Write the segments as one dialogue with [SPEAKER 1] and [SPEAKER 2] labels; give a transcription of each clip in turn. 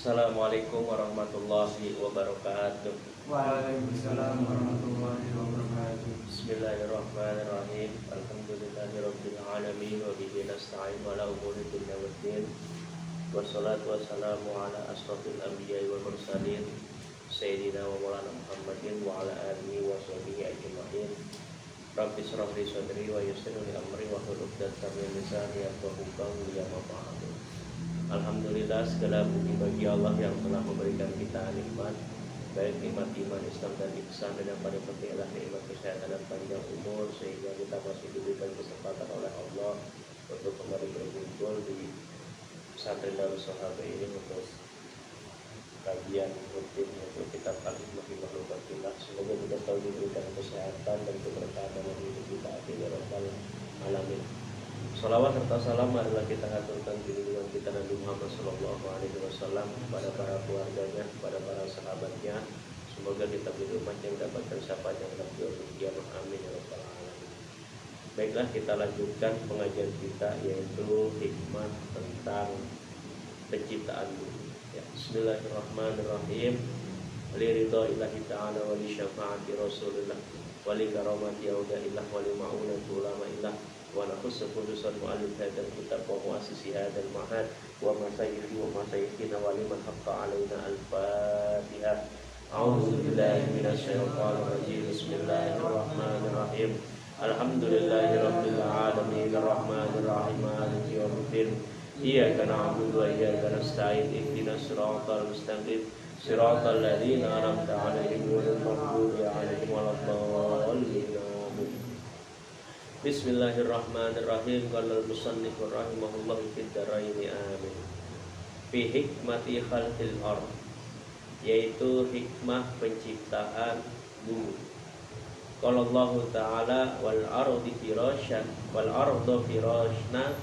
[SPEAKER 1] Assalamualaikum warahmatullahi wabarakatuh.
[SPEAKER 2] Waalaikumsalam warahmatullahi wabarakatuh.
[SPEAKER 1] Bismillahirrahmanirrahim. Alhamdulillahirabbil alamin wa bihi nasta'in ala umuri dunya waddin. Wassalatu wassalamu ala asrofil anbiya'i wal mursalin sayyidina wa maulana Muhammadin wa ala alihi wa sahbihi ajma'in. Rabbi shrah li sadri wa yassir li amri wa hlul 'uqdatam min lisani yafqahu qawli. Amma ba'du. Alhamdulillah, segala puji bagi Allah yang telah memberikan kita nikmat, baik nikmat iman, Islam dan ihsan, dan yang paling penting adalah nikmat kesehatan dan panjang umur, sehingga kita masih diberikan kesempatan oleh Allah untuk kembali berkumpul di pesantren Darus Sahabat ini untuk kajian rutin untuk kitab Al-Hikmah fi Makhluqatillah. Semoga kita selalu diberikan kesehatan dan keberkahan dalam hidup kita, amin ya rabbal alamin. Salawat serta salam adalah kita haturkan junjungan kita Nabi Muhammad SAW kepada para keluarganya, kepada para sahabatnya. Semoga kita menjadi umat yang dapatkan syafaat yang dalam kiamat, amin ya rabbal alamin. Baiklah, kita lanjutkan pengajian kita, yaitu hikmah tentang penciptaan bumi. Ya, Bismillahirrahmanirrahim. Liridho ilahi ta'ala wa li syafaati rasulillah wa li karamati awda'illah wa li ma'unati ulama'illah wa nakhussu khususan mu'alif hadal kitab wa mu'asisi hadal ma'had wa masayikhi wa masayikhina wa liman haqqa alaina al-fatihah. A'udzu billahi minasy syaithanir rajim. Bismillahirrahmanirrahim. Alhamdulillahi rabbil alamin arrahmanir rahim maliki yaumiddin. Iyyaka na'budu wa iyyaka nasta'in ihdinas siratal mustaqim siratal ladzina an'amta 'alaihim ghairil maghdubi 'alaihim waladdallin. Bismillahirrahmanirrahim. Qala al-musannif rahimahullahu fid dharaini, amin. Fi hikmati khalqil ard, yaitu hikmah penciptaan bumi. Qala Allah Ta'ala wal ardi firasyan wal ardu firashna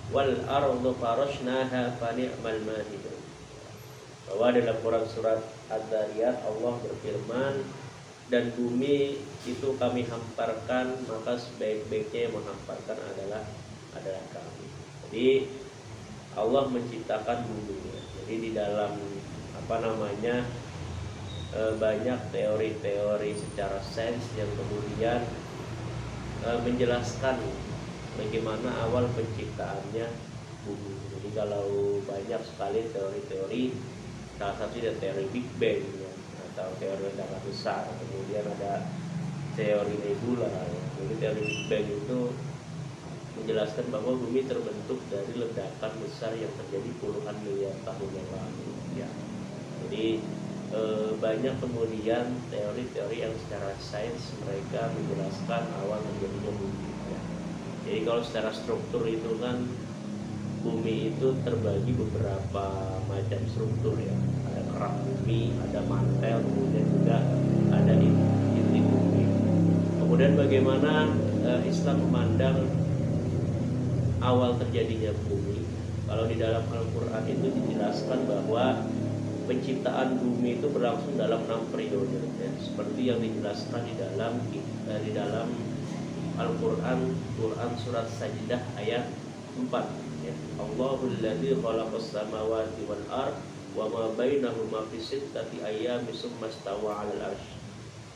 [SPEAKER 1] wal ardu farashnaha fa ni'mal mahidun. Bahwa dalam Quran surat Ad-Dariyat Allah berfirman, dan bumi itu kami hamparkan, maka sebaik-baiknya yang menghamparkan adalah kami. Jadi Allah menciptakan bumi. Jadi di dalam banyak teori-teori secara sains yang kemudian menjelaskan bagaimana awal penciptaannya bumi. Jadi kalau banyak sekali teori-teori, salah satunya teori Big Bang ya, atau teori ledakan besar, kemudian ada teori nebula ya. Jadi teori Big Bang itu menjelaskan bahwa bumi terbentuk dari ledakan besar yang terjadi puluhan miliar tahun yang lalu ya. Jadi banyak kemudian teori-teori yang secara sains mereka menjelaskan awal terjadinya bumi ya. Jadi kalau secara struktur itu kan bumi itu terbagi beberapa macam struktur ya. Ada kerak bumi, ada mantel, kemudian juga ada inti bumi. Kemudian bagaimana Islam memandang awal terjadinya bumi? Kalau di dalam Al-Quran itu dijelaskan bahwa penciptaan bumi itu berlangsung dalam 6 periode ya. Seperti yang dijelaskan di dalam Al-Quran surat Sajdah ayat 4 ya. Allahul ladzi khalaqas samawati wal ard wa ma bainahuma fi sittati ayyamin tsumma stawa 'alal 'arsy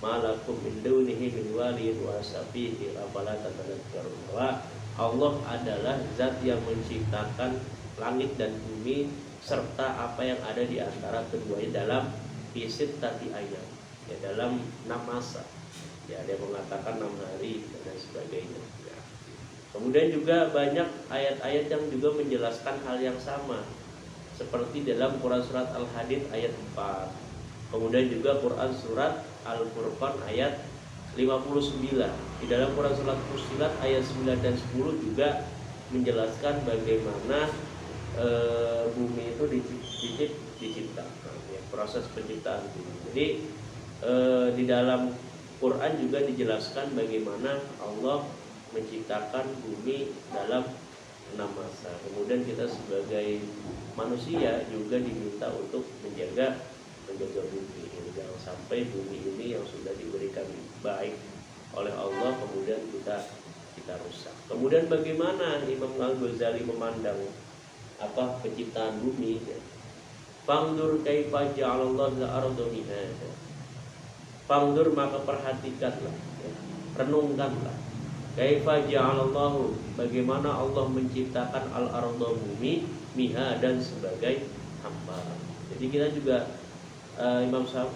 [SPEAKER 1] ma lakum min dunihi min waliyyin wa safihi afala tatadhakkarun. Bahwa Allah adalah zat yang menciptakan langit dan bumi serta apa yang ada di antara keduanya dalam fi sittati ayyam ya, dalam 6 masa ya. Ada yang mengatakan 6 hari dan lain sebagainya ya. Kemudian juga banyak ayat-ayat yang juga menjelaskan hal yang sama, seperti dalam Quran surat Al-Hadid ayat 4. Kemudian juga Quran surat Al-Furqan ayat 59. Di dalam Quran surat Fussilat ayat 9 dan 10 juga menjelaskan bagaimana bumi itu diciptakan ya, proses penciptaan bumi. Jadi di dalam Quran juga dijelaskan bagaimana Allah menciptakan bumi dalam 6 masa. Kemudian kita sebagai manusia juga diminta untuk menjaga bumi ini. Jangan sampai bumi ini yang sudah diberikan baik oleh Allah kemudian kita rusak. Kemudian bagaimana Imam Al-Ghazali memandang penciptaan bumi ya. Fangdur kaifa ja'alallahu al-arda mihada. Fangdur maka perhatikanlah, ya, renungkanlah. Kaifa ja'alallahu, bagaimana Allah menciptakan al-arda bumi mihadan sebagai hamparan. Jadi kita juga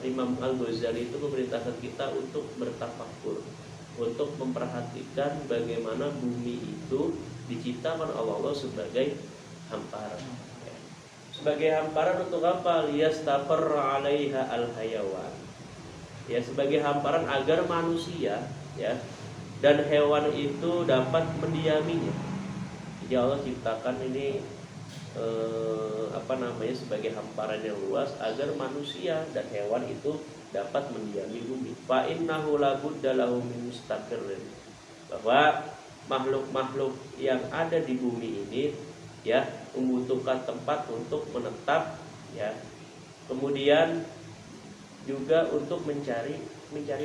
[SPEAKER 1] Imam Al-Ghazali itu memerintahkan kita untuk bertafakur, untuk memperhatikan bagaimana bumi itu diciptakan Allah sebagai hamparan. Ya. Sebagai hamparan untuk apa? Liyastaqarra 'alaiha al-hayawan. Ya, sebagai hamparan agar manusia, ya, dan hewan itu dapat mendiaminya. Jadi Allah ciptakan ini sebagai hamparan yang luas agar manusia dan hewan itu dapat mendiami bumi. Fa innahu labudda lahu min mustaqirrin. Bahwa makhluk-makhluk yang ada di bumi ini, ya, membutuhkan tempat untuk menetap, ya. Kemudian juga untuk mencari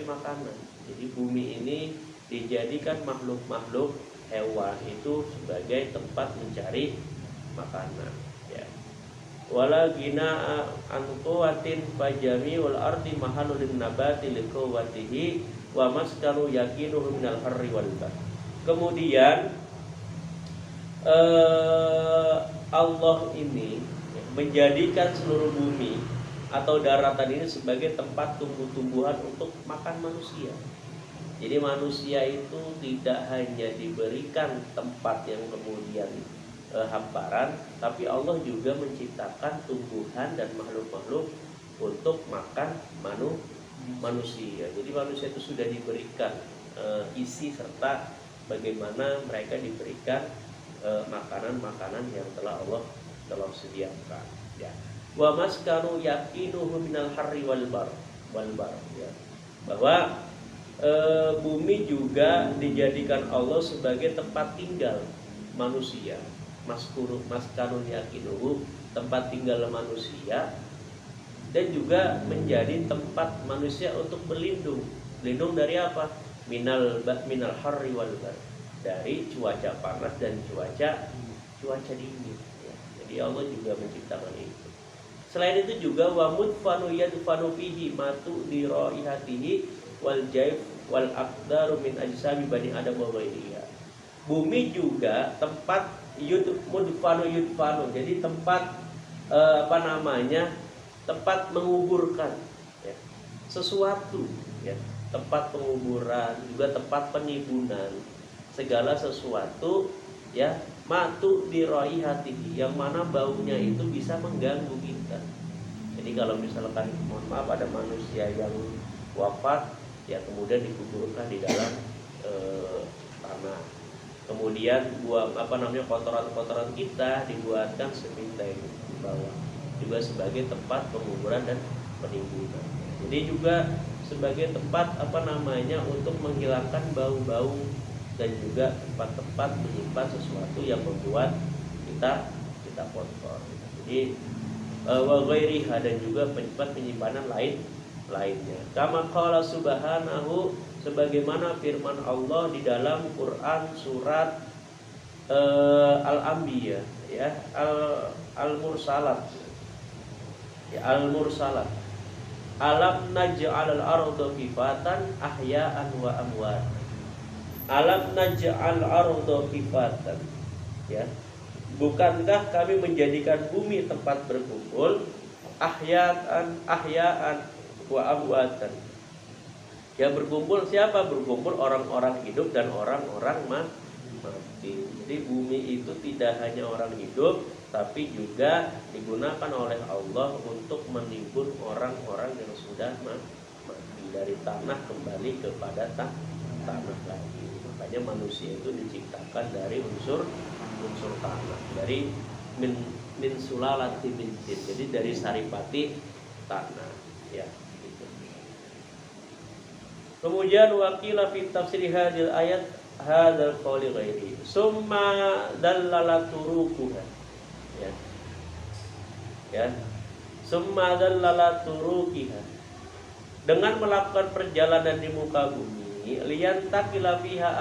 [SPEAKER 1] makanan. Jadi bumi ini dijadikan makhluk-makhluk hewan itu sebagai tempat mencari makanan, ya. Wala gina an quwwatin fajami wal ardi mahalul nabati liquwwatihi wa maskanu yaqinuhu minal harri wal bar. Kemudian Allah ini menjadikan seluruh bumi atau daratan ini sebagai tempat tumbuh-tumbuhan untuk makan manusia. Jadi manusia itu tidak hanya diberikan tempat yang kemudian hamparan, tapi Allah juga menciptakan tumbuhan dan makhluk-makhluk untuk makan manusia. Jadi manusia itu sudah diberikan isi serta bagaimana mereka diberikan makanan-makanan yang telah Allah sediakan. Ya. Wa maskanu yaqinuhu minal harri wal bar, ya. Bahwa bumi juga dijadikan Allah sebagai tempat tinggal manusia. Maskanun yaqinuhu, tempat tinggal manusia, dan juga menjadi tempat manusia untuk berlindung. Lindung dari apa? Minal harri wal bar, dari cuaca panas dan cuaca dingin, ya. Jadi Allah juga menciptakan itu. Selain itu juga wa mudfanu yadfanu fihi matu di raihatihi wal jaif wal aqdaru min ajsami bani adam wa ghairiha. Bumi juga tempat yudfanu, jadi tempat tempat menguburkan, ya, sesuatu, ya, tempat penguburan, juga tempat penimbunan segala sesuatu, ya, matu di raihatihi, yang mana baunya itu bisa mengganggu kita. Jadi kalau misalkan mohon maaf ada manusia yang wafat, ya, kemudian dikuburkan di dalam tanah, kemudian buang kotoran-kotoran kita dibuatkan sepintai di bawah, juga sebagai tempat penguburan dan penimbunan. Jadi juga sebagai tempat untuk menghilangkan bau-bau dan juga tempat-tempat menyimpan sesuatu yang membuat kita kotor. Jadi wa ghairiha, dan juga penyimpanan lainnya. Kama qala subhanahu, sebagaimana firman Allah di dalam Quran surat Al-Anbiya, ya, Al-Mursalat. Ya, Al-Mursalat. Alam naj'alal arda kifatan ahya'an wa amwat. Alam naj'al arda kifatan. Ya. Bukankah kami menjadikan bumi tempat berkumpul, ahya'an wa amwatan. Ya, berkumpul siapa? Berkumpul orang-orang hidup dan orang-orang mati. Jadi bumi itu tidak hanya orang hidup, tapi juga digunakan oleh Allah untuk menimbun orang-orang yang sudah mati, dari tanah kembali kepada tanah lagi. Makanya manusia itu diciptakan dari unsur tanah, dari min sulalati min tin, jadi dari saripati tanah, ya. Kemudian waqila fi tafsir hadil ayat hadzal qawli ghairi summa dallala turuquha, ya summa dallala turuqiha, dengan melakukan perjalanan di muka bumi, liyantakila fiha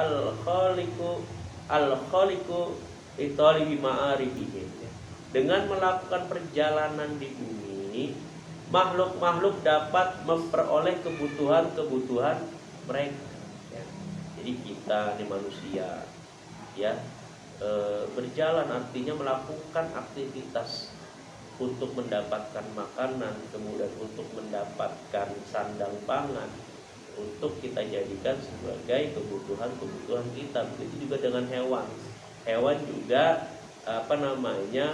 [SPEAKER 1] al khaliqu italibi ma'arifihi, dengan melakukan perjalanan di bumi bumi, makhluk-makhluk dapat memperoleh kebutuhan-kebutuhan mereka. Ya. Jadi kita nih manusia, ya, berjalan artinya melakukan aktivitas untuk mendapatkan makanan, kemudian untuk mendapatkan sandang pangan, untuk kita jadikan sebagai kebutuhan-kebutuhan kita. Begitu juga dengan hewan. Hewan juga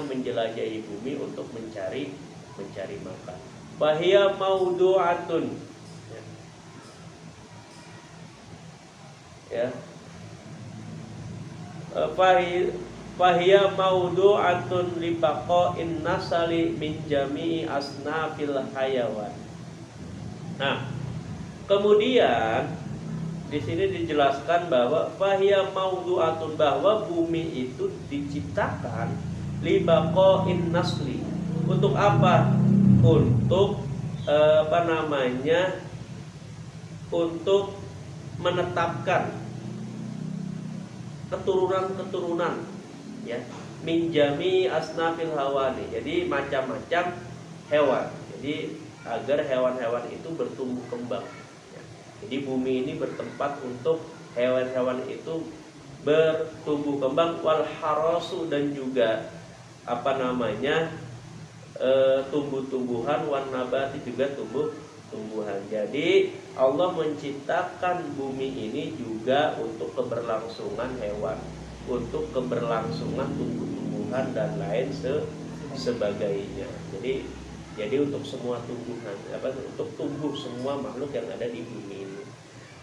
[SPEAKER 1] menjelajahi bumi untuk mencari makan. Bahia maudu'atun. Ya. Fahiya maudu'atun li baqa'in nasali min jami'i asnafil hayawan. Nah, kemudian di sini dijelaskan bahwa fahiya maudu'atun, bahwa bumi itu diciptakan li baqa'in nasli. Untuk apa? Untuk untuk menetapkan keturunan-keturunan, ya, minjami asnafil hawani, jadi macam-macam hewan, jadi agar hewan-hewan itu bertumbuh kembang, ya. Jadi bumi ini bertempat untuk hewan-hewan itu bertumbuh kembang, wal harasu, dan juga tumbuh-tumbuhan, wan nabati, juga tumbuhan. Jadi Allah menciptakan bumi ini juga untuk keberlangsungan hewan, untuk keberlangsungan tumbuh-tumbuhan dan lain sebagainya. Jadi untuk semua tumbuhan, untuk tumbuh semua makhluk yang ada di bumi ini.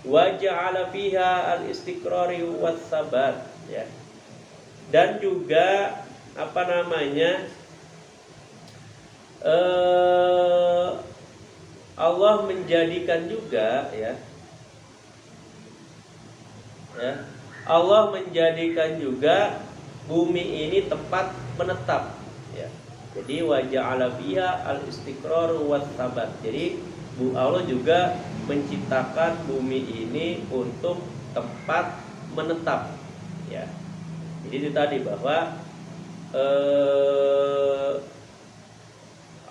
[SPEAKER 1] Wa ja'ala fiha al-istiqrari was sabat, ya. Dan juga Allah menjadikan juga, ya, Allah menjadikan juga bumi ini tempat menetap, ya. Jadi wa ja'ala fiha al-istiqrar was sabat. Jadi Allah juga menciptakan bumi ini untuk tempat menetap, ya. Jadi itu tadi bahwa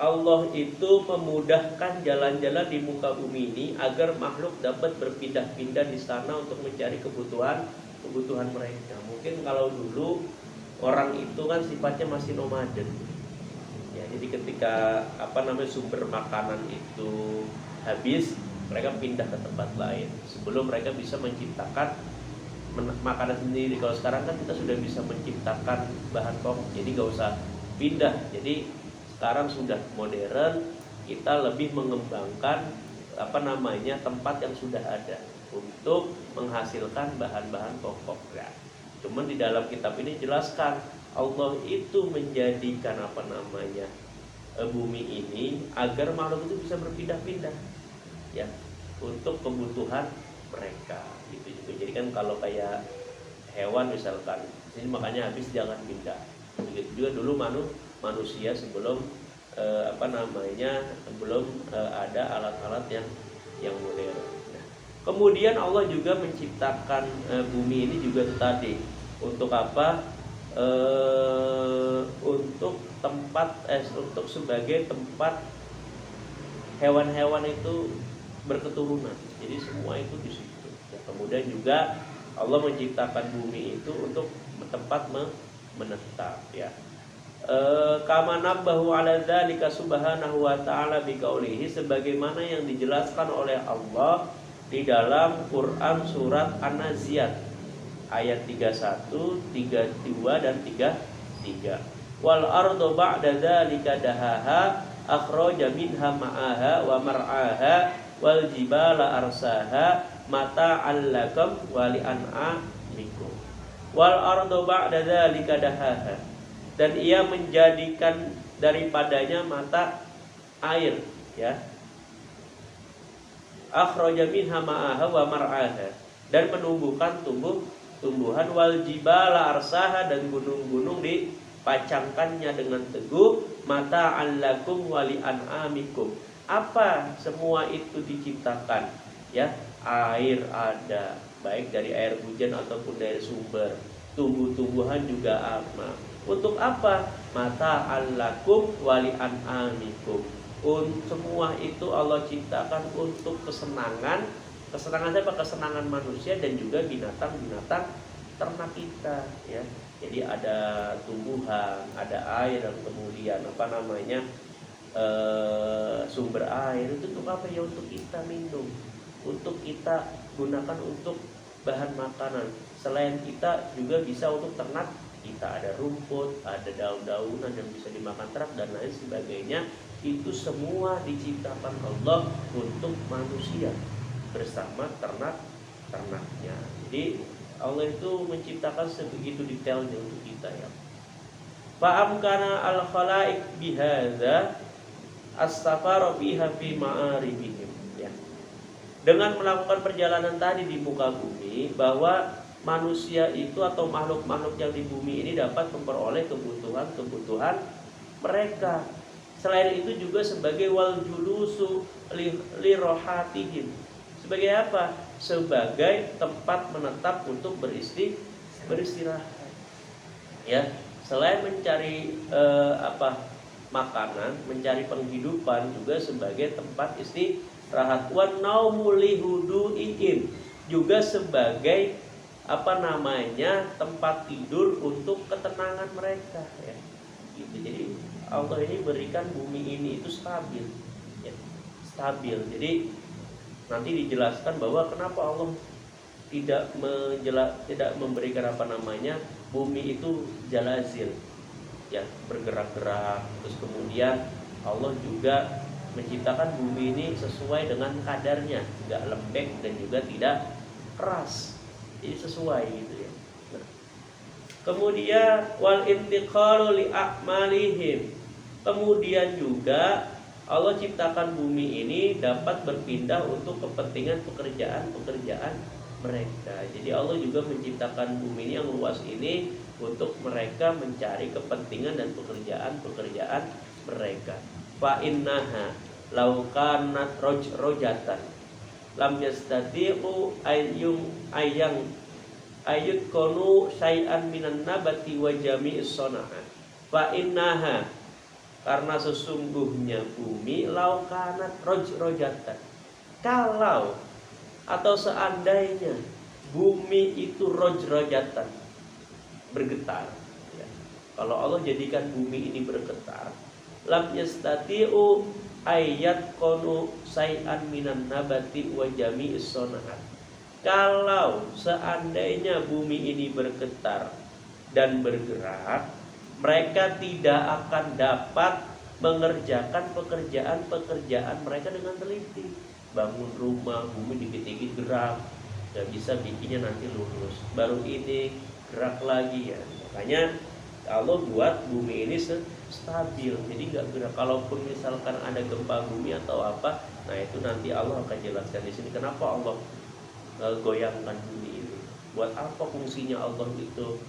[SPEAKER 1] Allah itu memudahkan jalan-jalan di muka bumi ini agar makhluk dapat berpindah-pindah di sana untuk mencari kebutuhan mereka. Mungkin kalau dulu orang itu kan sifatnya masih nomaden. Ya, jadi ketika sumber makanan itu habis, mereka pindah ke tempat lain sebelum mereka bisa menciptakan makanan sendiri. Kalau sekarang kan kita sudah bisa menciptakan bahan pokok, jadi gak usah pindah. Jadi sekarang sudah modern, kita lebih mengembangkan tempat yang sudah ada untuk menghasilkan bahan-bahan pokok, ya. Cuman di dalam kitab ini jelaskan Allah itu menjadikan bumi ini agar makhluk itu bisa berpindah-pindah, ya, untuk kebutuhan mereka gitu juga. Jadi kan kalau kayak hewan misalkan, ini makanya habis jangan pindah. Begitu juga dulu manusia sebelum belum ada alat-alat yang modern. Nah, kemudian Allah juga menciptakan bumi ini juga tadi untuk apa? Untuk sebagai tempat hewan-hewan itu berketurunan. Jadi semua itu di situ. Ya, kemudian juga Allah menciptakan bumi itu untuk tempat menetap, ya. Kama nabbahu ala dzalika subhanahu wa ta'ala biqaulihi, sebagaimana yang dijelaskan oleh Allah di dalam Quran surat An-Naziat ayat 31, 32 dan 33. Wal ardu ba'da dzalika dahaha akhraja minha ma'aha wa mar'aha wal jibala arsaha mata'al lakum wa li'an'amikum. Wal ardu ba'da dzalika dahaha, dan ia menjadikan daripadanya mata air, ya. Akhraja minha ma'aha wa mar'aha, dan menumbuhkan tumbuhan, wal jibala arsaha, dan gunung-gunung dipacangkannya dengan teguh, mata'al lakum wa li'an'amikum. Apa semua itu diciptakan, ya? Air ada, baik dari air hujan ataupun dari sumber. Tumbuh-tumbuhan juga ama. Untuk apa? Mata'al lakum wa li'an'amikum, Semua itu Allah ciptakan untuk kesenangan. Kesenangan siapa? Kesenangan manusia dan juga binatang-binatang ternak kita, ya. Jadi ada tumbuhan, ada air, dan kemudian sumber air itu untuk apa ya? Untuk kita minum, untuk kita gunakan untuk bahan makanan. Selain kita juga bisa untuk ternak kita, ada rumput, ada daun-daunan yang bisa dimakan ternak dan lain sebagainya. Itu semua diciptakan Allah untuk manusia bersama ternak-ternaknya. Jadi Allah itu menciptakan sebegitu detailnya untuk kita, ya. Fa'amkana al-khalaiq bihadza astafara biha fi ma'aribihim, ya. Dengan melakukan perjalanan tadi di muka bumi, bahwa manusia itu atau makhluk-makhluk yang di bumi ini dapat memperoleh kebutuhan mereka. Selain itu juga sebagai wal julusu li rohatihim. Sebagai apa? Sebagai tempat menetap untuk beristirahat. Ya, selain mencari makanan, mencari penghidupan, juga sebagai tempat istirahat. Wan naumu li hudu'ihim, juga sebagai tempat tidur untuk ketenangan mereka, ya. Gitu. Jadi Allah ini berikan bumi ini itu stabil, ya. Stabil. Jadi nanti dijelaskan bahwa kenapa Allah tidak memberikan bumi itu jalazil, ya, bergerak-gerak. Terus kemudian Allah juga menciptakan bumi ini sesuai dengan kadarnya, tidak lembek dan juga tidak keras. Jadi sesuai gitu, ya. Nah, kemudian wal intiqalu li a'malihim. Kemudian juga Allah ciptakan bumi ini dapat berpindah untuk kepentingan pekerjaan mereka. Jadi Allah juga menciptakan bumi ini yang luas ini untuk mereka mencari kepentingan dan pekerjaan mereka. Fa innaha law kanat rojatan lam yastati'u ayut konu syai'an minan nabati wa jami'is sona'at. Fa innaha, karena sesungguhnya bumi laukanat rojatan, kalau atau seandainya bumi itu rojatan, bergetar, ya. Kalau Allah jadikan bumi ini bergetar, lam yastati'u ayat konu say'an minan nabati wa jami'is sonahat. Kalau seandainya bumi ini bergetar dan bergerak, mereka tidak akan dapat mengerjakan pekerjaan mereka dengan teliti. Bangun rumah, bumi dikit-dikit gerak, gak bisa bikinnya nanti lurus. Baru ini gerak lagi, ya. Makanya Allah buat bumi ini stabil, jadi gak gerak. Kalaupun misalkan ada gempa bumi atau apa, nah itu nanti Allah akan jelaskan di sini kenapa Allah goyangkan bumi ini. Buat apa fungsinya Allah itu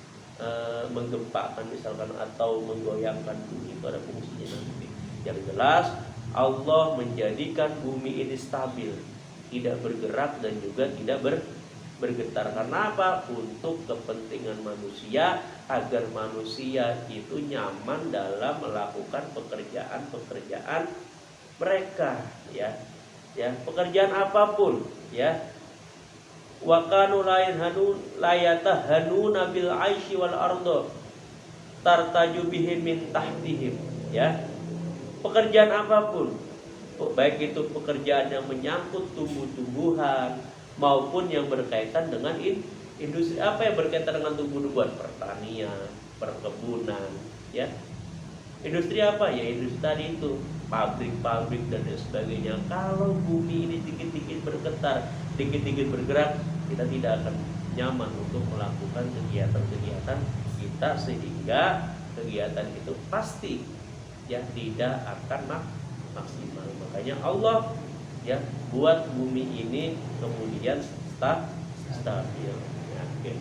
[SPEAKER 1] menggempakan misalkan atau menggoyangkan bumi, itu ada fungsinya nanti. Yang jelas Allah menjadikan bumi ini stabil, tidak bergerak dan juga tidak bergetar. Karena apa? Untuk kepentingan manusia, agar manusia itu nyaman dalam melakukan pekerjaan mereka, ya. Ya, pekerjaan apapun, ya. Wa kanu layatahanuna bil aishi wal ardo tartaju bihim min tahtihim, ya. Pekerjaan apapun, baik itu pekerjaan yang menyangkut tumbuh-tumbuhan maupun yang berkaitan dengan industri. Apa yang berkaitan dengan tumbuh-tumbuhan? Pertanian, perkebunan, ya. Industri apa? Ya industri tadi itu, pabrik-pabrik dan sebagainya. Kalau bumi ini dikit-dikit bergetar, dikit-dikit bergerak, kita tidak akan nyaman untuk melakukan kegiatan-kegiatan kita, sehingga kegiatan itu pasti ya tidak akan maksimal. Makanya Allah ya buat bumi ini kemudian stabil. Ya, okay.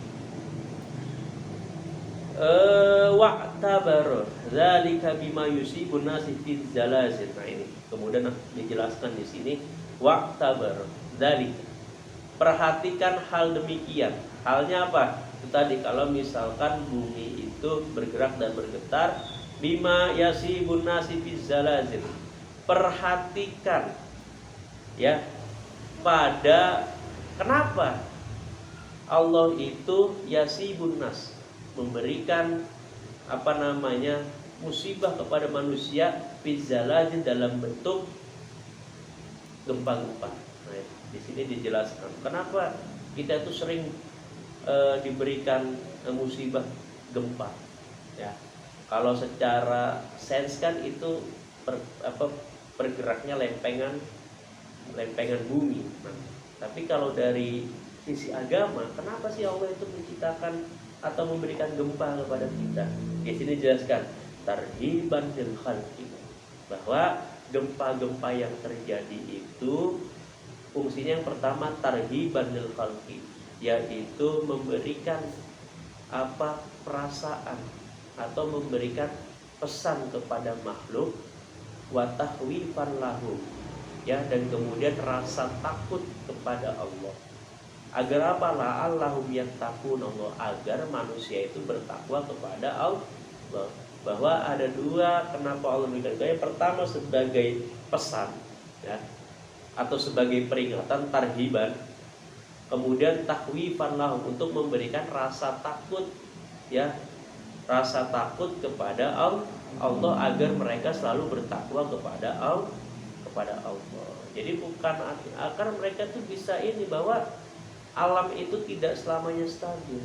[SPEAKER 1] Wa'tabar zalika bima yusibun nasi fi zalazil. Nah ini kemudian dijelaskan di sini wa'tabar zalika. Perhatikan hal demikian. Halnya apa? Itu tadi kalau misalkan bumi itu bergerak dan bergetar, bima yasibun nasi fi zalazil. perhatikan ya pada kenapa Allah itu yasibun nas, memberikan musibah kepada manusia fizzalajin dalam bentuk gempa-gempa. Nah, di sini dijelaskan kenapa kita itu sering diberikan musibah gempa. Ya, kalau secara sains kan itu bergeraknya lempengan bumi. Nah, tapi kalau dari sisi agama, kenapa sih Allah itu menciptakan atau memberikan gempa kepada kita? Di sini dijelaskan tarhiban lil khalqi, bahwa gempa-gempa yang terjadi itu fungsinya yang pertama tarhiban lil khalqi, yaitu memberikan perasaan atau memberikan pesan kepada makhluk, wa tahwifan lahum, ya, dan kemudian rasa takut kepada Allah. Agar apa? La'allahum yattaqun, Allah, agar manusia itu bertakwa kepada Allah. Bahwa ada dua kenapa Allah memberikan. Yang pertama sebagai pesan, ya, atau sebagai peringatan, tarhiban. Kemudian takhwifan lahum, untuk memberikan rasa takut, ya, rasa takut kepada Allah agar mereka selalu bertakwa kepada Allah. Jadi bukan agar mereka tuh bisa ini, bahwa alam itu tidak selamanya stabil,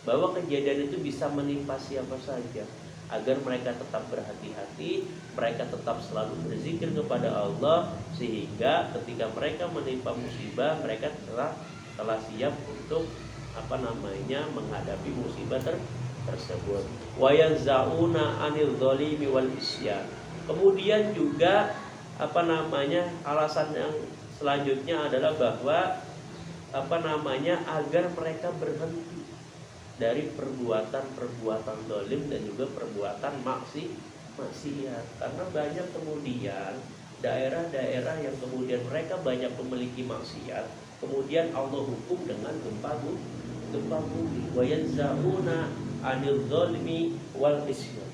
[SPEAKER 1] bahwa kejadian itu bisa menimpa siapa saja, agar mereka tetap berhati-hati, mereka tetap selalu berzikir kepada Allah, sehingga ketika mereka menimpa musibah, mereka telah siap untuk menghadapi musibah tersebut. Wa yanzauna 'anil dzalimi wal isyan. Kemudian juga alasan yang selanjutnya adalah bahwa agar mereka berhenti dari perbuatan zalim dan juga perbuatan maksiat. Karena banyak kemudian daerah-daerah yang kemudian mereka banyak memiliki maksiat, kemudian Allah hukum dengan gempa bumi. Wa yanzauna 'anil dzalimi wal isyan.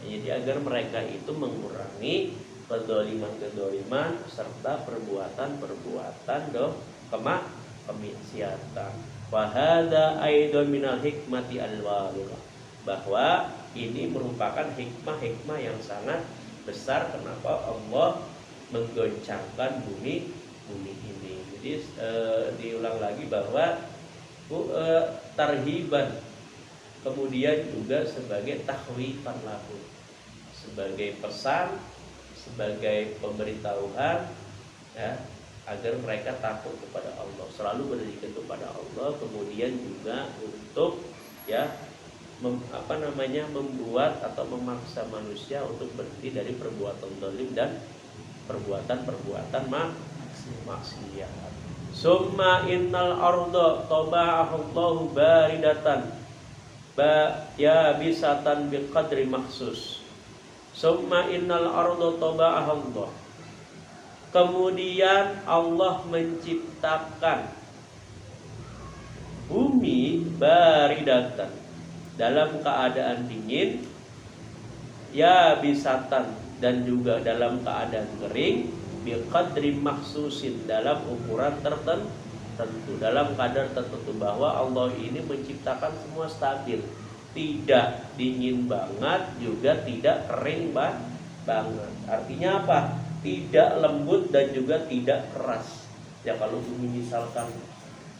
[SPEAKER 1] Jadi agar mereka itu mengurangi kedzaliman serta perbuatan kemaksiatan. Wa hadza aidan minal hikmati al-waghirah, bahwa ini merupakan hikmah yang sangat besar kenapa Allah menggoncangkan bumi ini. Jadi diulang lagi bahwa tarhiban, kemudian juga sebagai takhwifan lahu, sebagai pesan, sebagai pemberitahuan, ya, agar mereka takut kepada Allah, selalu berzikir kepada Allah. Kemudian juga untuk membuat atau memaksa manusia untuk berhenti dari perbuatan zalim dan perbuatan maksiat. Summa innal arda taba'ahallahu baridatan bisatan biqadri maksus. Summa innal arda taba'ahallah. Kemudian Allah menciptakan bumi baridatan, dalam keadaan dingin, bisatan, dan juga dalam keadaan kering, biqadri maksusin, dalam ukuran tertentu, dalam kadar tertentu, bahwa Allah ini menciptakan semua stabil, tidak dingin banget, juga tidak kering banget. Artinya apa? Tidak lembut dan juga tidak keras. Ya kalau bumi misalkan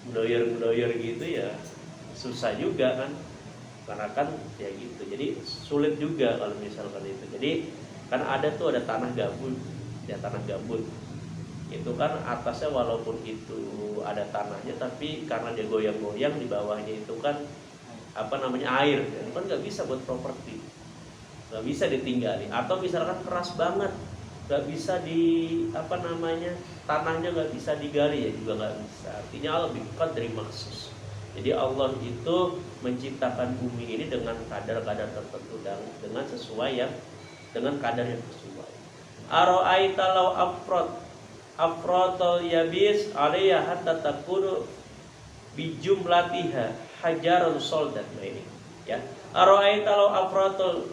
[SPEAKER 1] mendoyor gitu ya susah juga kan, karena kan ya gitu. Jadi sulit juga kalau misalkan itu. Jadi kan ada tanah gambut, ya tanah gambut. Itu kan atasnya walaupun itu ada tanahnya, tapi karena dia goyang-goyang, di bawahnya itu kan air, itu kan nggak bisa buat properti, nggak bisa ditinggali. Atau misalkan keras banget, nggak bisa tanahnya nggak bisa digali, ya juga nggak bisa. Artinya Allah biqadri maksus. Jadi Allah itu menciptakan bumi ini dengan kadar-kadar tertentu dan dengan kadar yang sesuai. Ara'aita law afratal yabis 'alayha hatta takunu bijumlatiha hajarun soldat. Nah ini ya. Ara'aita law afratal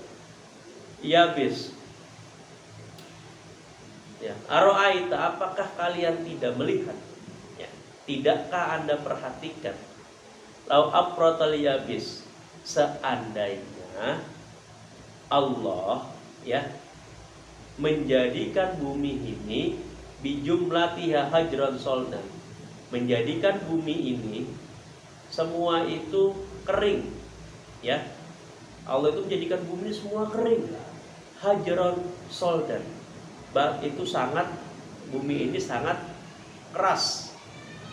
[SPEAKER 1] yabis. Aro'aita, apakah kalian tidak melihat? Ya, tidakkah Anda perhatikan? Lau aprotal yabis, seandainya Allah ya menjadikan bumi ini bijumlatiha hajran soldan, menjadikan bumi ini semua itu kering, ya. Allah itu menjadikan bumi ini semua kering, hajran soldan. Itu sangat, bumi ini sangat keras,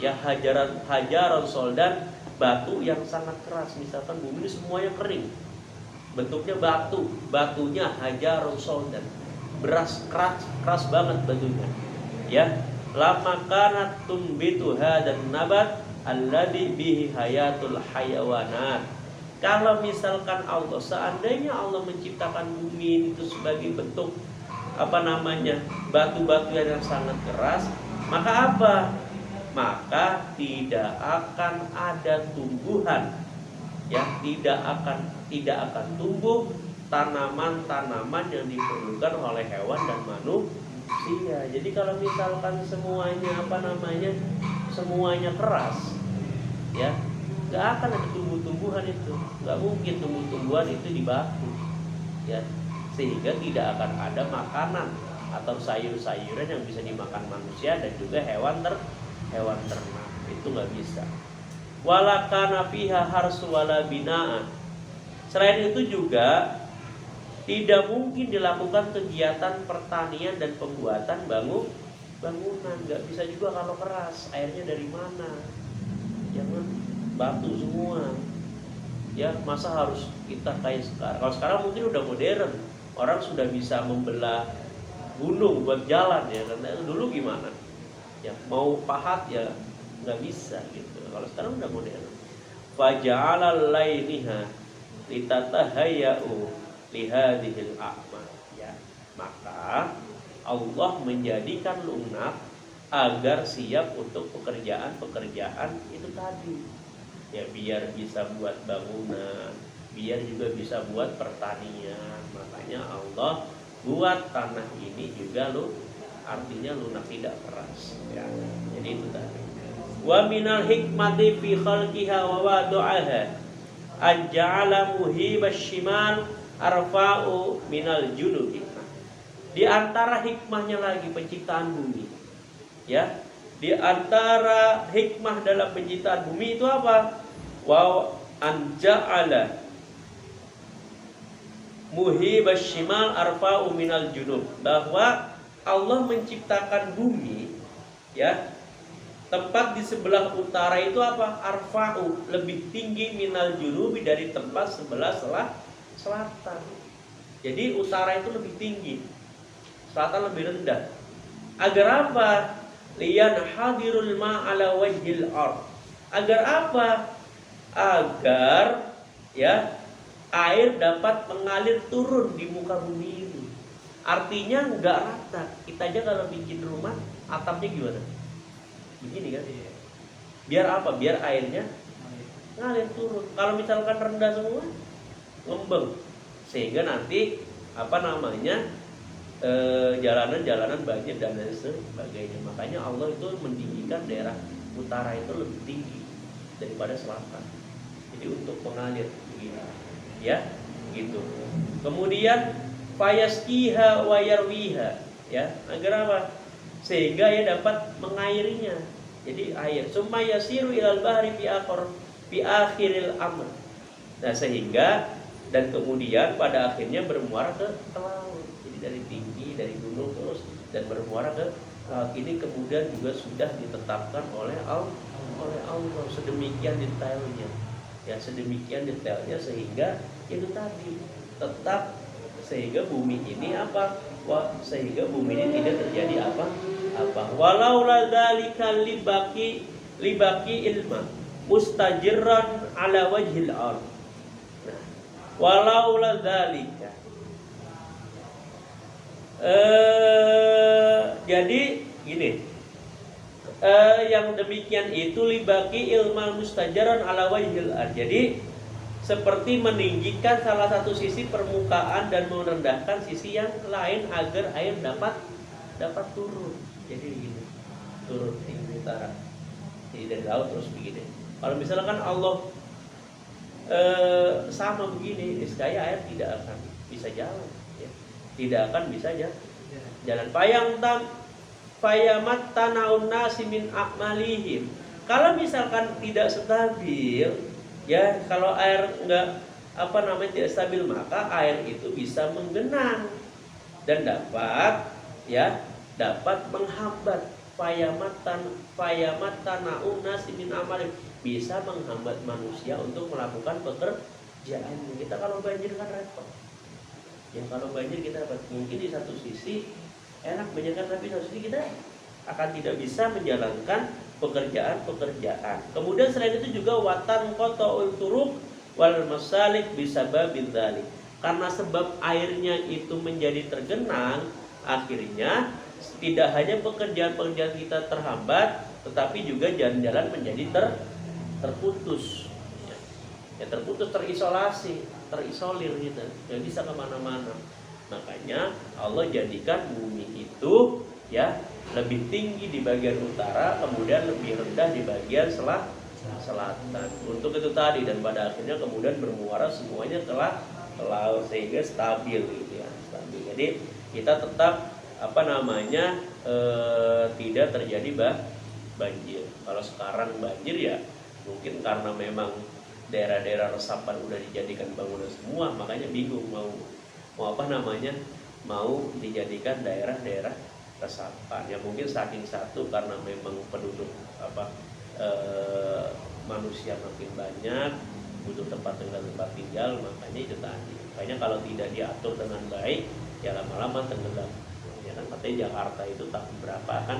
[SPEAKER 1] ya, hajaran soldan, batu yang sangat keras. Misalkan bumi ini semuanya kering, bentuknya batunya hajaran soldan, keras banget batunya, ya. Lama kanat tumbitu hadan nabat alladhi bihi hayatul hayawanat. Kalau misalkan Allah, seandainya Allah menciptakan bumi itu sebagai bentuk batu-batu yang sangat keras, maka apa? Maka tidak akan ada tumbuhan, ya, tidak akan tumbuh tanaman-tanaman yang diperlukan oleh hewan dan manusia. Jadi kalau misalkan semuanya semuanya keras, ya, nggak akan ada tumbuh-tumbuhan itu, nggak mungkin tumbuh-tumbuhan itu di batu, ya, sehingga tidak akan ada makanan atau sayur-sayuran yang bisa dimakan manusia dan juga hewan ternak, itu nggak bisa. Wala kana fiha harsu wala binaan. Selain itu juga tidak mungkin dilakukan kegiatan pertanian dan pembuatan bangunan. Nggak bisa juga kalau keras. Airnya dari mana? Jangan batu semua. Ya, masa harus kita kayak sekarang? Kalau sekarang mungkin udah modern, orang sudah bisa membelah gunung buat jalan, ya. Karena dulu gimana? Ya, mau pahat ya nggak bisa gitu. Kalau sekarang udah modern. Faja'ala lainiha litatahayya'u lihadihil a'mal, ya. Maka Allah menjadikan lunak agar siap untuk pekerjaan itu tadi, ya, biar bisa buat bangunan, biar juga bisa buat pertanian. Makanya Allah buat tanah ini juga artinya lunak, tidak keras, ya. Jadi itu tadi. Wa minal hikmati fi khalqiha wa wadu'aha aj'ala muhibas shimal arfa'u minal junubi. Di antara hikmahnya lagi penciptaan bumi, ya. Di antara hikmah dalam penciptaan bumi itu apa? Wa anja'ala muhibas shimal arfa'u minal junub, bahwa Allah menciptakan bumi, ya, tempat di sebelah utara itu apa? Arfa'u, lebih tinggi minal junubi, dari tempat sebelah selatan. Jadi utara itu lebih tinggi, selatan lebih rendah. Agar apa? Liyan hadirul ma'ala wajhil ard. Agar apa? Agar, ya, air dapat mengalir turun di muka bumi ini. Artinya nggak rata. Kita aja kalau bikin rumah, atapnya gimana? Begini kan? Biar apa? Biar airnya ngalir turun. Kalau misalkan rendah semua, ngembang, sehingga nanti jalanan-jalanan banjir dan lain sebagainya. Makanya Allah itu meninggikan daerah utara itu lebih tinggi daripada selatan. Jadi untuk mengalir begini, ya, gitu. Kemudian fayaskiha wa yarwiha, ya, agar apa? Sehingga ia dapat mengairinya. Jadi air summa yasiru ilal bahri fi akhiril amr. Nah, sehingga dan kemudian pada akhirnya bermuara ke laut. Jadi dari tinggi, dari gunung terus, dan bermuara ke laut. Ini kemudian juga sudah ditetapkan oleh Allah sedemikian detailnya. Ya, sedemikian detailnya sehingga itu tadi tetap, sehingga bumi ini apa? Sehingga bumi ini tidak terjadi apa? Walau la dzalika libaki ilma mustajirran ala wajhil ard. Nah, walau la dzalika, jadi gini, yang demikian itu libaki ilmal mustajaran ala wajhil ard. Jadi seperti meninggikan salah satu sisi permukaan dan merendahkan sisi yang lain agar air dapat dapat turun. Jadi begini, turun tinggi utara. Jadi dari laut terus begini. Kalau misalkan Allah sama begini, niscaya air tidak akan bisa jalan, ya. Tidak akan bisa jalan. Fayamat tanaun nasi min akmalihim. Kalau misalkan tidak stabil, ya, kalau air enggak tidak stabil, maka air itu bisa menggenang dan dapat menghambat fayamat tanaun nasi min akmalihim, bisa menghambat manusia untuk melakukan pekerjaan. Kita kalau banjir kan repot. Ya, kalau banjir kita dapat, mungkin di satu sisi enak banjir, tapi di satu sisi kita akan tidak bisa menjalankan pekerjaan. Kemudian selain itu juga watan qata'ul turuq wal masalik bisababil dzalik. Karena sebab airnya itu menjadi tergenang, akhirnya tidak hanya pekerjaan kita terhambat, tetapi juga jalan-jalan menjadi terputus. Ya, terputus, terisolir gitu. Nggak bisa kemana-mana. Makanya Allah jadikan bumi itu, ya, lebih tinggi di bagian utara, kemudian lebih rendah di bagian selatan. Untuk itu tadi, dan pada akhirnya kemudian bermuara semuanya ke laut, sehingga stabil gitu ya, stabil. Jadi kita tetap tidak terjadi banjir. Kalau sekarang banjir ya mungkin karena memang daerah-daerah resapan udah dijadikan bangunan semua, makanya bingung mau dijadikan daerah-daerah resapan. Ya mungkin saking satu karena memang penduduk manusia makin banyak, butuh tempat tinggal, makanya itu tadi. Makanya kalau tidak diatur dengan baik, ya lama-lama tenggelam. Ya kan, katanya Jakarta itu tahun berapa kan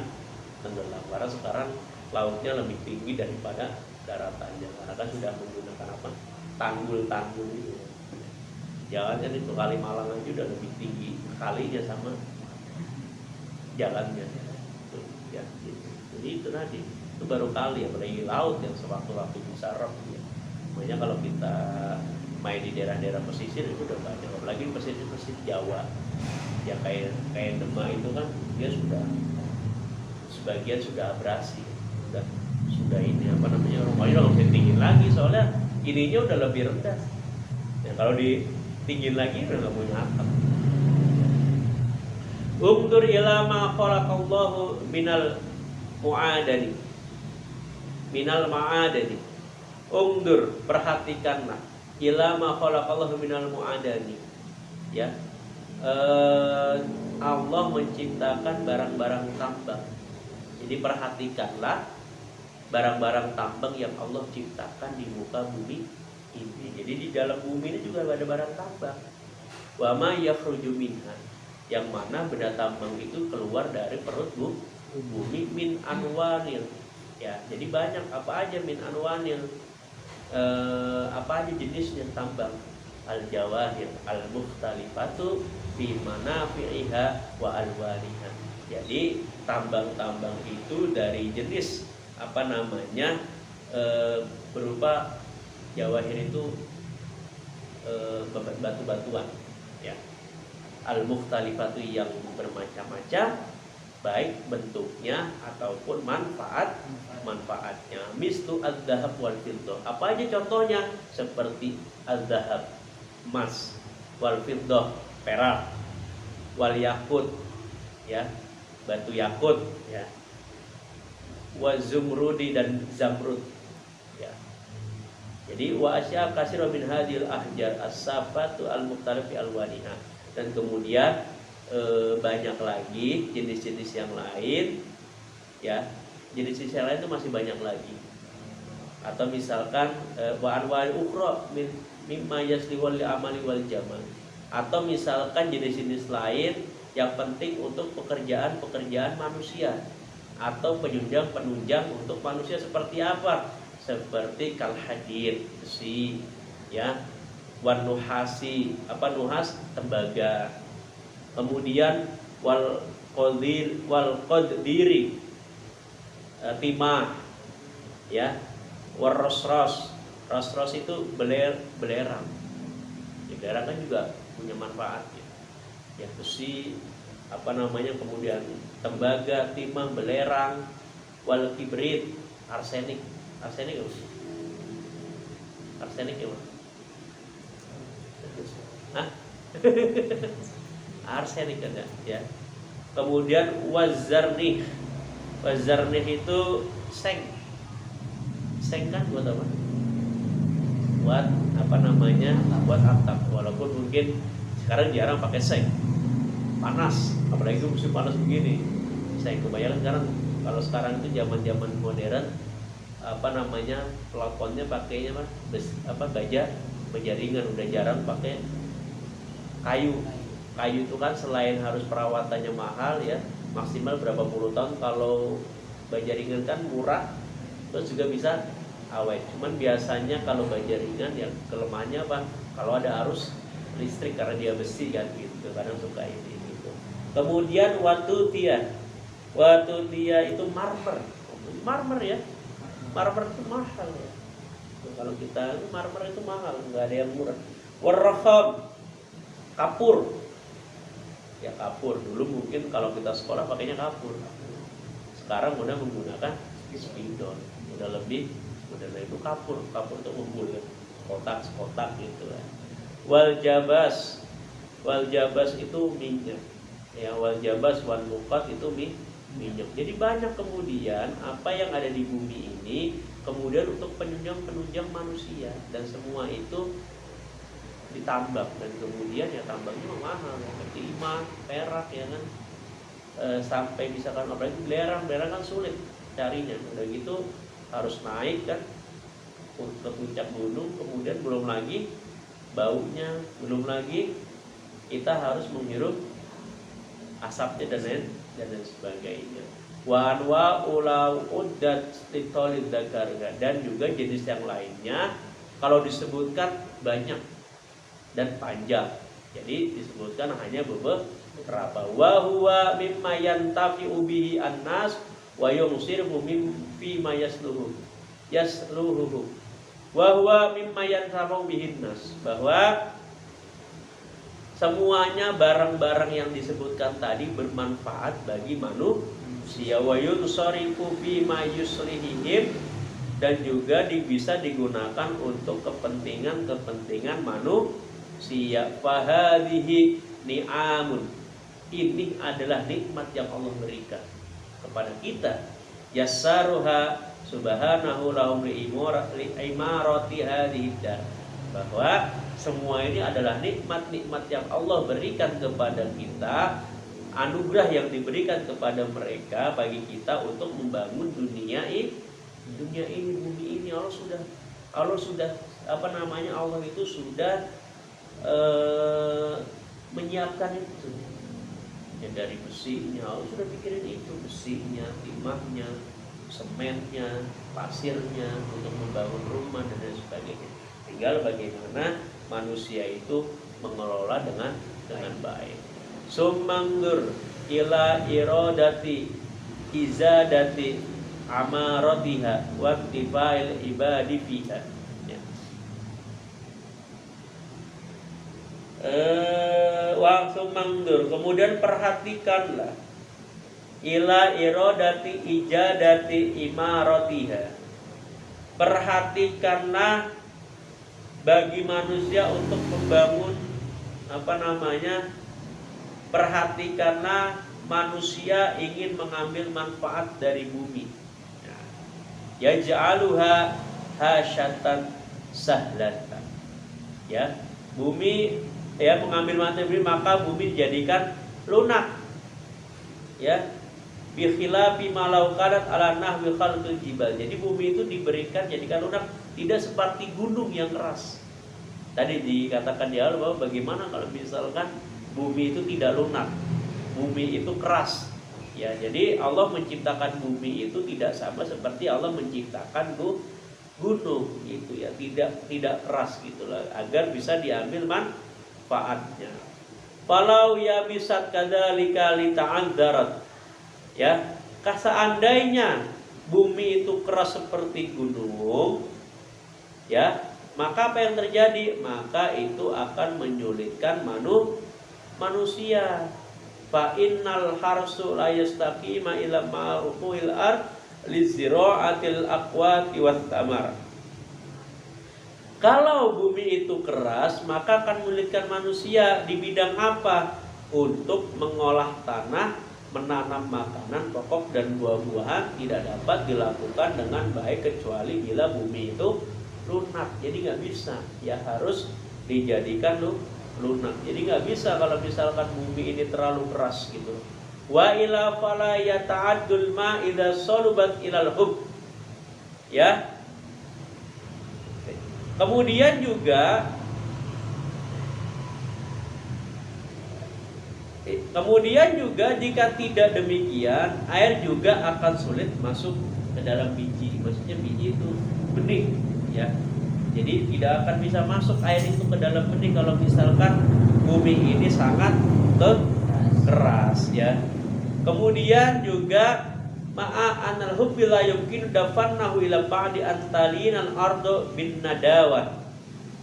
[SPEAKER 1] tenggelam, karena sekarang lautnya lebih tinggi daripada daratannya, karena kan sudah menggunakan tanggul-tanggul itu. Jalannya itu Kali Malang aja udah lebih tinggi kalinya sama jalannya. Ya, gitu. Jadi itu tadi, itu baru kali, apalagi laut yang sewaktu-waktu bisa rob. Ya. Makanya kalau kita main di daerah-daerah pesisir itu udah banyak, apalagi pesisir Jawa. Ya kayak Demak itu kan dia sudah sebagian sudah abrasi, sudah ini rumahnya udah nggak bisa tinggi lagi, soalnya ininya udah lebih rendah. Ya, kalau ditinggiin lagi udah nggak punya atap. Umdur ila ma khalaqallahu minal ma'adani. Umdur, perhatikanlah, ila ma khalaqallahu minal mu'adani. Ya. Allah menciptakan barang-barang tambang. Jadi perhatikanlah barang-barang tambang yang Allah ciptakan di muka bumi ini. Jadi di dalam bumi ini juga ada barang tambang. Wa ma yakhruju minha, yang mana benda tambang itu keluar dari perut bumi, min anwanil. Ya, jadi banyak apa aja min anwanil, apa aja jenisnya tambang. Al-jawahir al-mukhtalifatu fi manafi'iha wa alwaniha. Jadi tambang-tambang itu dari jenis berupa jawahir itu batu-batuan, ya. Al-mukhtalifatu, yang bermacam-macam, baik bentuknya ataupun manfaatnya. Mislu az-zahab wal fiddah. Apa aja contohnya? Seperti az-zahab, emas, wal fiddah, perak, wal yakut, ya, batu yakut, ya, wa zumrudi, dan zamrud, ya. Jadi wa asya kasira min hadhil ahjar as-safatu al-mukhtalifi alwaniha. Dan kemudian banyak lagi jenis-jenis yang lain, ya. Jenis-jenis yang lain itu masih banyak lagi. Atau misalkan wa anwa'il ukhra mimma yaslihul li amali wal jamal. Atau misalkan jenis-jenis lain yang penting untuk pekerjaan manusia, atau penunjang untuk manusia. Seperti apa? Seperti kal hadid, besi, ya, wan nuhasi, nuhas, tembaga. Kemudian wal qadiri, timah, ya, war rosros itu belerang. Ya, belerang kan juga punya manfaat, ya. Ya, besi kemudian tembaga, timah, belerang, wal kibrit, arsenik apa? Arsenik ya, Hah? Arsenik ada ya. Kemudian wazarnih itu seng kan buat apa? Buat buat atap. Walaupun mungkin sekarang jarang pakai seng, panas, apalagi itu musim panas begini. Saya kebayang kalau sekarang itu zaman modern, pelakonnya pakainya baja penjaringan, udah jarang pakai kayu itu kan selain harus perawatannya mahal ya, maksimal berapa puluh tahun. Kalau baja ringan kan murah, terus juga bisa awet. Cuman biasanya kalau baja ringan yang kelemahannya kalau ada arus listrik karena dia besi kan gitu, kadang suka ini gitu. Kemudian watu tia itu marmer ya. Marmer itu mahal ya. Kalau kita marmer itu mahal, nggak ada yang murah. Warham, kapur. Ya kapur dulu mungkin kalau kita sekolah pakainya kapur. Sekarang udah menggunakan spidol. Udah itu kapur itu ngumpul ya. Kotak gitu ya. Wal jabas itu minyak. Ya wal jabas wan muqat itu minyak. Jadi banyak kemudian apa yang ada di bumi ini kemudian untuk penunjang manusia, dan semua itu ditambang, dan kemudian ya tambangnya mahal, timah, perak ya kan, sampai misalkan apalagi belerang kan sulit carinya, udah gitu harus naik kan ke puncak gunung, kemudian belum lagi baunya, belum lagi kita harus menghirup asapnya dan lain sebagainya. Wa anwa ulau uddat litolid dakarga, dan juga jenis yang lainnya kalau disebutkan banyak dan panjang, jadi disebutkan hanya beberapa. Wa huwa mimma yantafi'u bihi annas wa yumsiru fi ma yasluhu. Wa huwa mimma yantafi'u bihi annas, bahwa semuanya barang-barang yang disebutkan tadi bermanfaat bagi manusia. Wa yunsarifu fi ma yuslihihim, dan juga bisa digunakan untuk kepentingan manusia. Fahadhihi ni'amun, ini adalah nikmat yang Allah berikan kepada kita. Yassaruha subhanahu lahum li'imarati hadhihi dar, bahwa semua ini adalah nikmat-nikmat yang Allah berikan kepada kita, anugerah yang diberikan kepada mereka bagi kita untuk membangun dunia ini, bumi ini. Allah sudah Allah itu sudah menyiapkan itu ya, dari besinya Allah sudah pikirin itu, besinya, timahnya, semennya, pasirnya untuk membangun rumah dan lain sebagainya. Tinggal bagaimana manusia itu mengelola dengan baik. Sumanggur ila iradati izadati amaratiha wa tifail ibadi fiha. Kemudian perhatikanlah ila iradati ijadati imaratiha, perhatikanlah bagi manusia untuk membangun perhatikanlah manusia ingin mengambil manfaat dari bumi. Yaj'aluha hasyatan sahlatan, ya, bumi ya mengambil manfaat dari bumi, maka bumi dijadikan lunak, ya, bi khilafi malau kanat ala nahwi khalqil jibal. Jadi bumi itu jadikan lunak, tidak seperti gunung yang keras. Tadi dikatakan di awal bahwa bagaimana kalau misalkan bumi itu tidak lunak, bumi itu keras. Ya, jadi Allah menciptakan bumi itu tidak sama seperti Allah menciptakan gunung itu ya, tidak keras gitulah, agar bisa diambil manfaatnya. Falau ya bisat kadzalika lita'adzarat, ya, seandainya bumi itu keras seperti gunung, ya, maka apa yang terjadi? Maka itu akan menyulitkan manusia. fa innal harsu la yastaqima ila ma'ruqil ard lizira'atil aqwati wat tamar. Kalau bumi itu keras, maka akan menyulitkan manusia di bidang apa? Untuk mengolah tanah, menanam makanan pokok dan buah-buahan tidak dapat dilakukan dengan baik kecuali bila bumi itu lunak. Jadi nggak bisa, ya harus dijadikan lunak. Jadi nggak bisa kalau misalkan bumi ini terlalu keras gitu. Wa ila fala yata'addul ma idza salubat ilal hub. Ya. Kemudian juga jika tidak demikian, air juga akan sulit masuk ke dalam biji. Maksudnya biji itu benih, ya. Jadi tidak akan bisa masuk air itu ke dalam benih kalau misalkan bumi ini sangat keras, ya. Kemudian juga ma'a anal hubbi la yumkinu dafannahu ila ba'di antalinal ardo bin nadawah.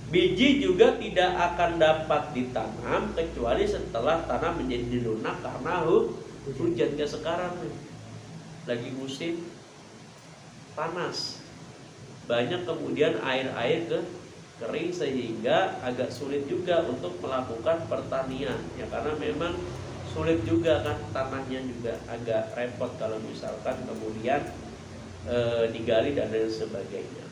[SPEAKER 1] Biji juga tidak akan dapat ditanam kecuali setelah tanah menjadi lunak karena hujan. Kayak sekarang nih, lagi musim panas, banyak kemudian air kering sehingga agak sulit juga untuk melakukan pertanian, ya karena memang sulit juga kan, tanahnya juga agak repot kalau misalkan kemudian digali dan lain sebagainya.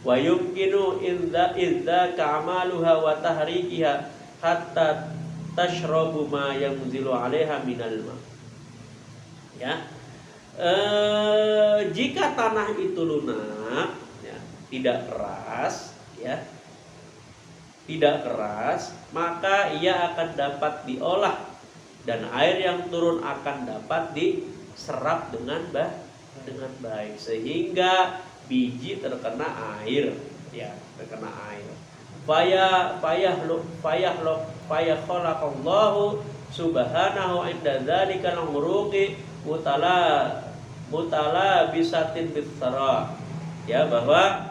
[SPEAKER 1] Wa yumkinu idza ka'amaluha wa tahrikiha hatta tashrabu ma yanzilu 'alaiha minal ma. Ya. Jika tanah itu lunak, ya, tidak keras, ya. Tidak keras, maka ia akan dapat diolah dan air yang turun akan dapat diserap dengan baik sehingga biji terkena air, ya, terkena air. Faya khalaqallahu subhanahu inda dzalikal uruqi mutala bisatin bitsara. Ya, bahwa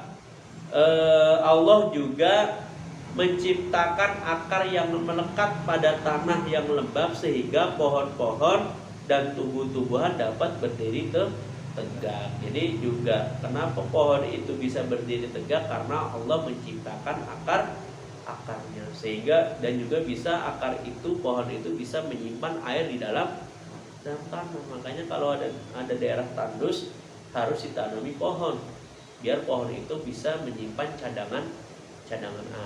[SPEAKER 1] Allah juga menciptakan akar yang melekat pada tanah yang lembab sehingga pohon-pohon dan tumbuh-tumbuhan dapat berdiri tegak. Jadi juga kenapa pohon itu bisa berdiri tegak, karena Allah menciptakan akarnya sehingga, dan juga bisa akar itu, pohon itu bisa menyimpan air di dalam tanah. Makanya kalau ada daerah tandus harus ditanami pohon biar pohon itu bisa menyimpan cadangan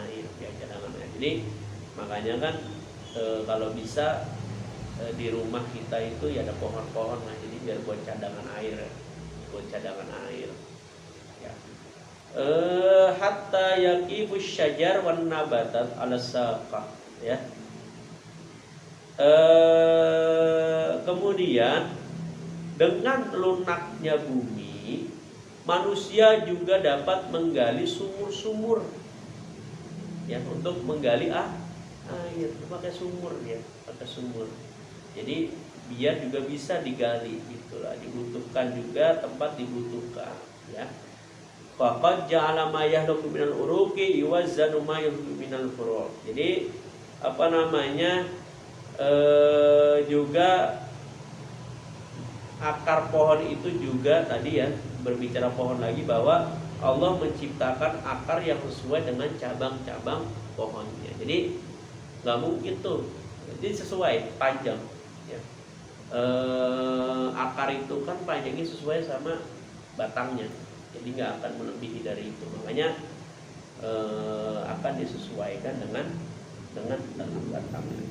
[SPEAKER 1] air, ya, cadangan air. Jadi makanya kan kalau bisa di rumah kita itu ya ada pohon-pohon lah, jadi biar buat cadangan air, ya. Hatta yaqifu syajar wan nabatat ala saqah, ya. Kemudian dengan lunaknya bumi, manusia juga dapat menggali sumur-sumur, ya, untuk menggali air pakai sumur, ya, pakai sumur. Jadi biar juga bisa digali, itulah dibutuhkan juga, tempat dibutuhkan, ya. Faqad ja'ala ma yahluku minal uruqi yuwazzanu ma yahluku minal furu'. Jadi juga akar pohon itu juga tadi, ya, berbicara pohon lagi, bahwa Allah menciptakan akar yang sesuai dengan cabang-cabang pohonnya. Jadi nggak mungkin tuh, jadi sesuai panjang, ya. Akar itu kan panjangnya sesuai sama batangnya, jadi nggak akan melebihi dari itu. Makanya akan disesuaikan dengan batangnya.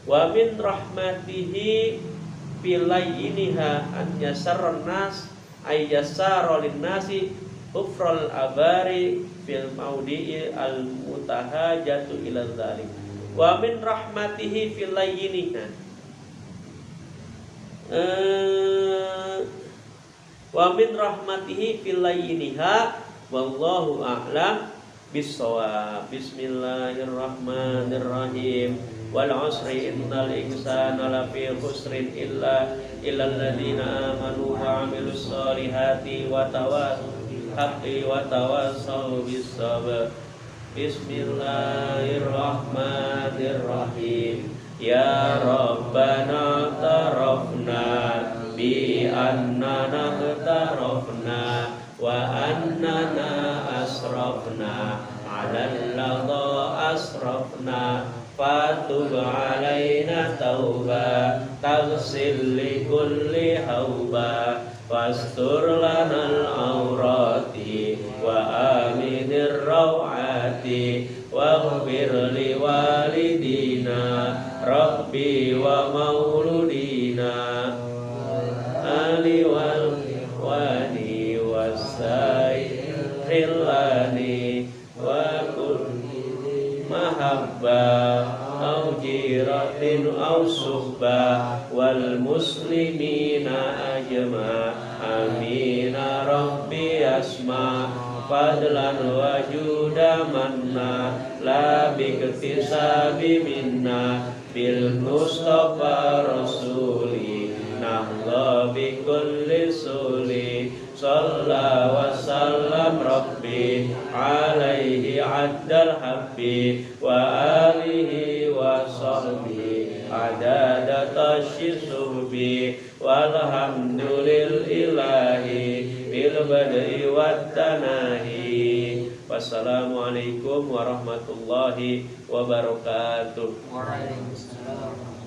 [SPEAKER 1] Wa min rahmatihi filayiniha an yasarran nas ay yasara lin nasi ufral abari fil maudi'i al mutahajatu ila dzalik. Wa min rahmatihi filayiniha wa min rahmatihi filayiniha wallahu a'lam bissawab. Bismillahirrahmanirrahim. Wal 'asri innal insana lafi khusrin illa alladziina aamanu wa 'amilus shalihati wa tawassaw bil haqqi wa tawassaw bis sabr. Bismillahirrahmanirrahim. Ya Rabbana tauba taghsil li kulli hauba wastur lanal aurati wa aminir rawati waghfir li walidina rabbi wa mauludina ali wal wani wasairillani wa kun mahabba au jiratin au suhba wal muslimina ajma amina rabbi asma fadlan wa juda manna la biktisabi minna bil mustafa rasuli nahla bi kulli suli salla wa sallam rabbi alaihi addal habbi wa alihi wa sahbihi adada tasyisubi walhamdulillahi bil badai wat tanahi. Wassalamualaikum warahmatullahi wabarakatuh.
[SPEAKER 2] Waalaikumsalam.